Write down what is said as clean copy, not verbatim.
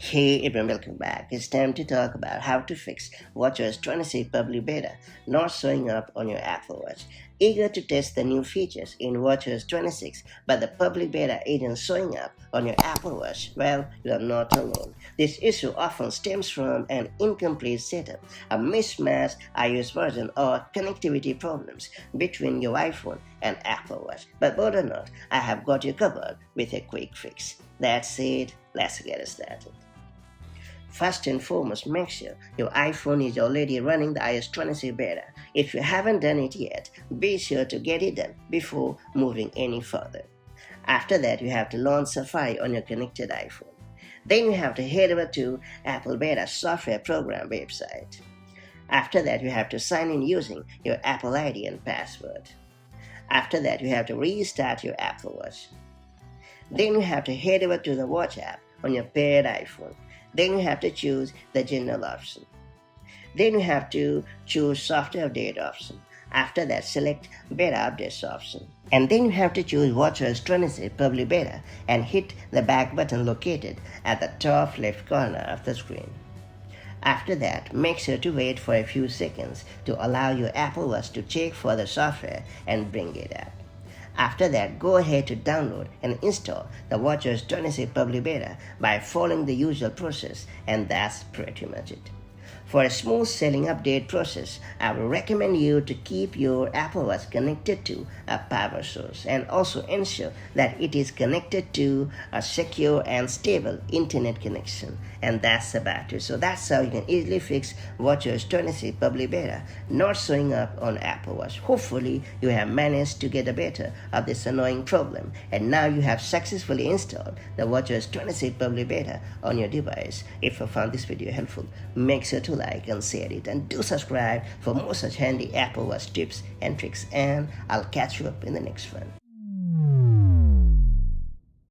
Hey everyone, welcome back. It's time to talk about how to fix watchOS 26 public beta not showing up on your Apple Watch. Eager to test the new features in watchOS 26, but the public beta isn't showing up on your Apple Watch? Well, you are not alone. This issue often stems from an incomplete setup, a mismatched iOS version, or connectivity problems between your iPhone and Apple Watch. But bother not, I have got you covered with a quick fix. That's it, let's get started. First and foremost, make sure your iPhone is already running the iOS 26 beta. If you haven't done it yet, be sure to get it done before moving any further. After that, you have to launch Safari on your connected iPhone. Then you have to head over to Apple Beta Software Program website. After that, you have to sign in using your Apple ID and password. After that, you have to restart your Apple Watch. Then you have to head over to the Watch app on your paired iPhone. Then you have to choose the general option. Then you have to choose software update option. After that, select beta updates option. And then you have to choose watchOS 26 public beta and hit the back button located at the top left corner of the screen. After that, make sure to wait for a few seconds to allow your Apple Watch to check for the software and bring it up. After that, go ahead to download and install the watchOS 26 public beta by following the usual process, and that's pretty much it. For a smooth sailing update process, I would recommend you to keep your Apple Watch connected to a power source and also ensure that it is connected to a secure and stable internet connection. And that's about it. So that's how you can easily fix watchOS 26 public beta not showing up on Apple Watch. Hopefully, you have managed to get the better of this annoying problem, and now you have successfully installed the watchOS 26 public beta on your device. If you found this video helpful, make sure to like and share it, and do subscribe for more such handy Apple Watch tips and tricks, and I'll catch you up in the next one.